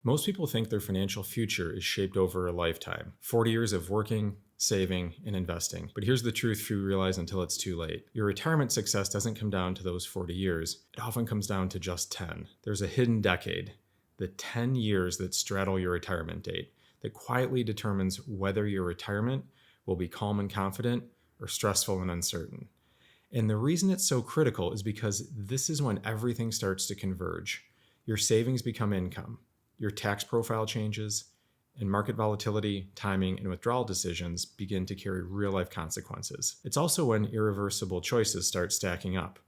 Most people think their financial future is shaped over a lifetime 40 years of working, saving, and investing. But here's the truth few realize until it's too late. Your retirement success doesn't come down to those 40 years, it often comes down to just 10. There's a hidden decade, the 10 years that straddle your retirement date, that quietly determines whether your retirement will be calm and confident or stressful and uncertain. And the reason it's so critical is because this is when everything starts to converge. Your savings become income, your tax profile changes, and market volatility, timing, and withdrawal decisions begin to carry real-life consequences. It's also when irreversible choices start stacking up.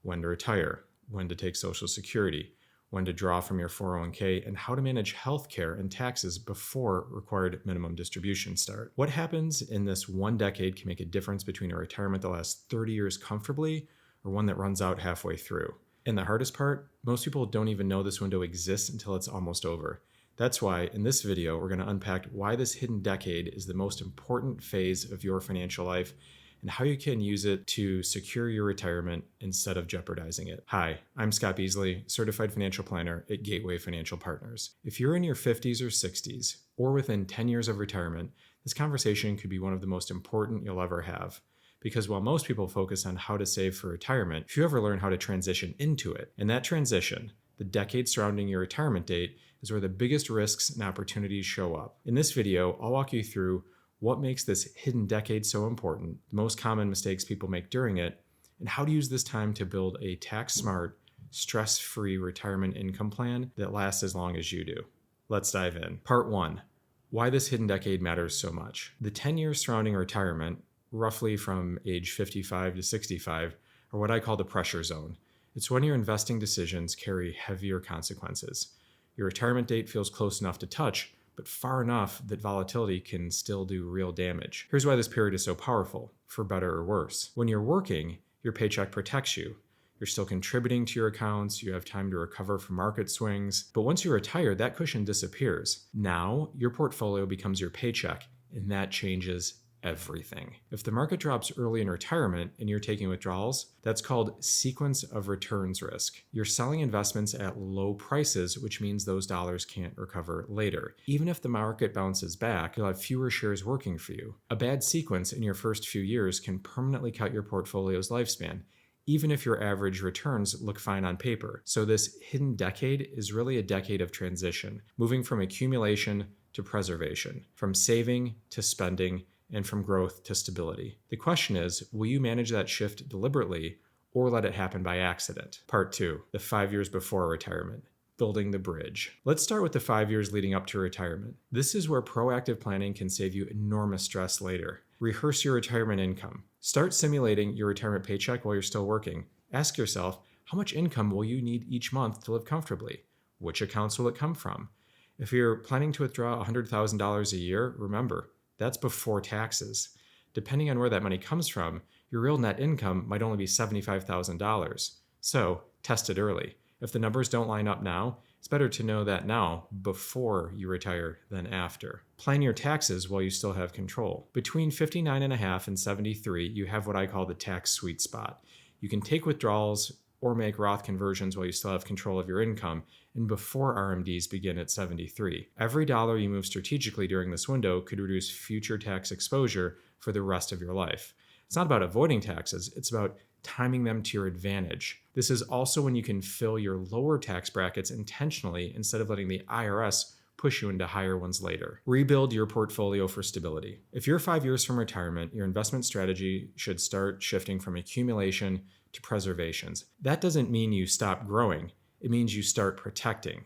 When to retire, when to take Social Security, when to draw from your 401k, and how to manage healthcare and taxes before required minimum distributions start. What happens in this one decade can make a difference between a retirement that lasts 30 years comfortably or one that runs out halfway through. And the hardest part, most people don't even know this window exists until it's almost over. That's why in this video, we're going to unpack why this hidden decade is the most important phase of your financial life and how you can use it to secure your retirement instead of jeopardizing it. Hi, I'm Scott Beasley, Certified Financial Planner at Gateway Financial Partners. If you're in your 50s or 60s, or within 10 years of retirement, this conversation could be one of the most important you'll ever have. Because while most people focus on how to save for retirement, few ever learn how to transition into it. And that transition, the decade surrounding your retirement date, is where the biggest risks and opportunities show up. In this video, I'll walk you through what makes this hidden decade so important, the most common mistakes people make during it, and how to use this time to build a tax-smart, stress-free retirement income plan that lasts as long as you do. Let's dive in. Part 1. Why this hidden decade matters so much. The 10 years surrounding retirement, roughly from age 55 to 65, are what I call the pressure zone. It's when your investing decisions carry heavier consequences. Your retirement date feels close enough to touch, but far enough that volatility can still do real damage. Here's why this period is so powerful, for better or worse. When you're working, your paycheck protects you. You're still contributing to your accounts, you have time to recover from market swings. But once you retire, that cushion disappears. Now, your portfolio becomes your paycheck, and that changes everything. If the market drops early in retirement and you're taking withdrawals, that's called sequence of returns risk. You're selling investments at low prices, which means those dollars can't recover later. Even if the market bounces back, you'll have fewer shares working for you. A bad sequence in your first few years can permanently cut your portfolio's lifespan, even if your average returns look fine on paper. So this hidden decade is really a decade of transition, moving from accumulation to preservation, from saving to spending, and from growth to stability. The question is, will you manage that shift deliberately or let it happen by accident? Part 2, the 5 years before retirement, building the bridge. Let's start with the 5 years leading up to retirement. This is where proactive planning can save you enormous stress later. Rehearse your retirement income. Start simulating your retirement paycheck while you're still working. Ask yourself, how much income will you need each month to live comfortably? Which accounts will it come from? If you're planning to withdraw $100,000 a year, remember, that's before taxes. Depending on where that money comes from, your real net income might only be $75,000. So test it early. If the numbers don't line up now, it's better to know that now before you retire than after. Plan your taxes while you still have control. Between 59.5 and 73, you have what I call the tax sweet spot. You can take withdrawals or make Roth conversions while you still have control of your income, and before RMDs begin at 73. Every dollar you move strategically during this window could reduce future tax exposure for the rest of your life. It's not about avoiding taxes, it's about timing them to your advantage. This is also when you can fill your lower tax brackets intentionally instead of letting the IRS push you into higher ones later. Rebuild your portfolio for stability. If you're 5 years from retirement, your investment strategy should start shifting from accumulation to preservations. That doesn't mean you stop growing. It means you start protecting.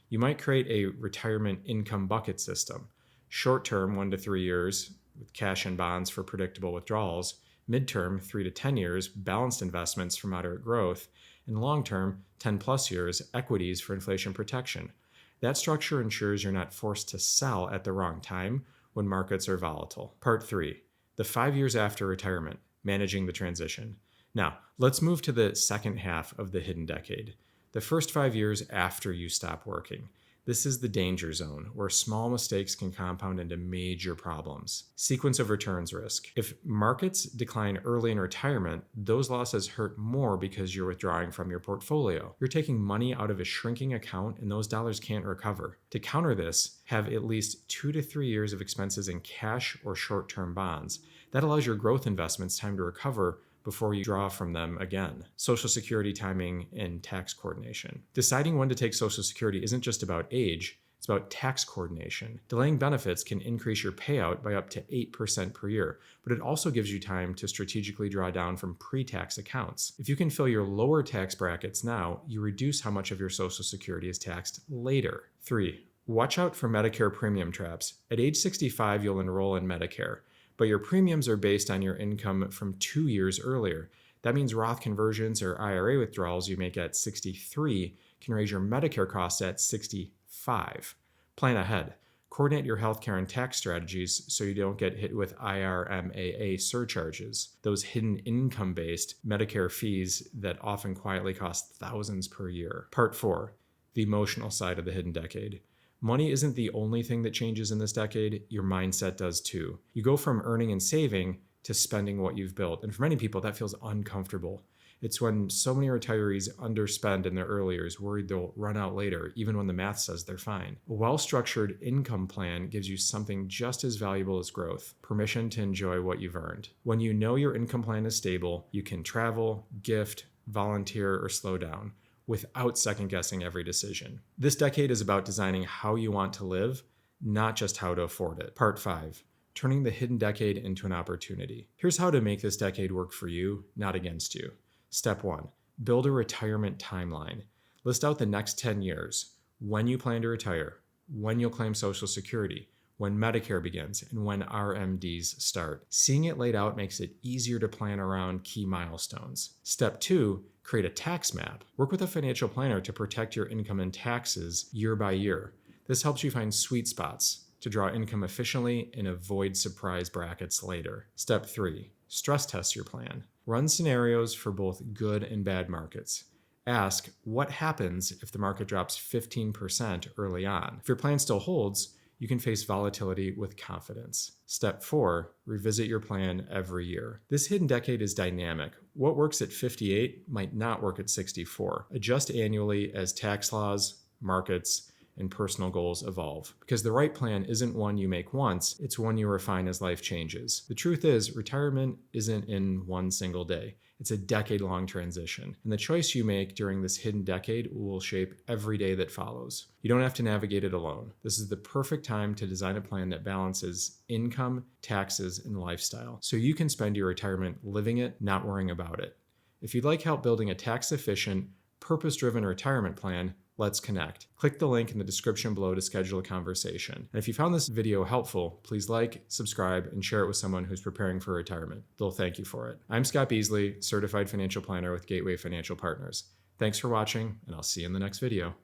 You might create a retirement income bucket system. Short-term, 1 to 3 years, with cash and bonds for predictable withdrawals. Mid-term, 3 to 10 years, balanced investments for moderate growth. And long-term, 10 plus years, equities for inflation protection. That structure ensures you're not forced to sell at the wrong time when markets are volatile. Part 3, the 5 years after retirement, managing the transition. Now, let's move to the second half of the hidden decade, the first 5 years after you stop working. This is the danger zone, where small mistakes can compound into major problems. Sequence of returns risk. If markets decline early in retirement, those losses hurt more because you're withdrawing from your portfolio. You're taking money out of a shrinking account and those dollars can't recover. To counter this, have at least 2 to 3 years of expenses in cash or short-term bonds. That allows your growth investments time to recover before you draw from them again. Social Security timing and tax coordination. Deciding when to take Social Security isn't just about age, it's about tax coordination. Delaying benefits can increase your payout by up to 8% per year, but it also gives you time to strategically draw down from pre-tax accounts. If you can fill your lower tax brackets now, you reduce how much of your Social Security is taxed later. 3. Watch out for Medicare premium traps. At age 65, you'll enroll in Medicare, but your premiums are based on your income from 2 years earlier. That means Roth conversions or IRA withdrawals you make at 63 can raise your Medicare costs at 65. Plan ahead. Coordinate your healthcare and tax strategies so you don't get hit with IRMAA surcharges, those hidden income-based Medicare fees that often quietly cost thousands per year. Part 4. The emotional side of the hidden decade. Money isn't the only thing that changes in this decade, your mindset does too. You go from earning and saving to spending what you've built, and for many people that feels uncomfortable. It's when so many retirees underspend in their early years, worried they'll run out later, even when the math says they're fine. A well-structured income plan gives you something just as valuable as growth: permission to enjoy what you've earned. When you know your income plan is stable, you can travel, gift, volunteer, or slow down without second-guessing every decision. This decade is about designing how you want to live, not just how to afford it. Part 5. Turning the hidden decade into an opportunity. Here's how to make this decade work for you, not against you. Step 1. Build a retirement timeline. List out the next 10 years, when you plan to retire, when you'll claim Social Security, when Medicare begins, and when RMDs start. Seeing it laid out makes it easier to plan around key milestones. Step 2. Create a tax map. Work with a financial planner to protect your income and taxes year by year. This helps you find sweet spots to draw income efficiently and avoid surprise brackets later. Step 3. Stress test your plan. Run scenarios for both good and bad markets. Ask, what happens if the market drops 15% early on? If your plan still holds, you can face volatility with confidence. Step 4, revisit your plan every year. This hidden decade is dynamic. What works at 58 might not work at 64. Adjust annually as tax laws, markets, and personal goals evolve. Because the right plan isn't one you make once, it's one you refine as life changes. The truth is, retirement isn't in one single day. It's a decade-long transition, and the choice you make during this hidden decade will shape every day that follows. You don't have to navigate it alone. This is the perfect time to design a plan that balances income, taxes, and lifestyle, so you can spend your retirement living it, not worrying about it. If you'd like help building a tax-efficient, purpose-driven retirement plan, let's connect. Click the link in the description below to schedule a conversation. And if you found this video helpful, please like, subscribe, and share it with someone who's preparing for retirement. They'll thank you for it. I'm Scott Beasley, Certified Financial Planner with Gateway Financial Partners. Thanks for watching, and I'll see you in the next video.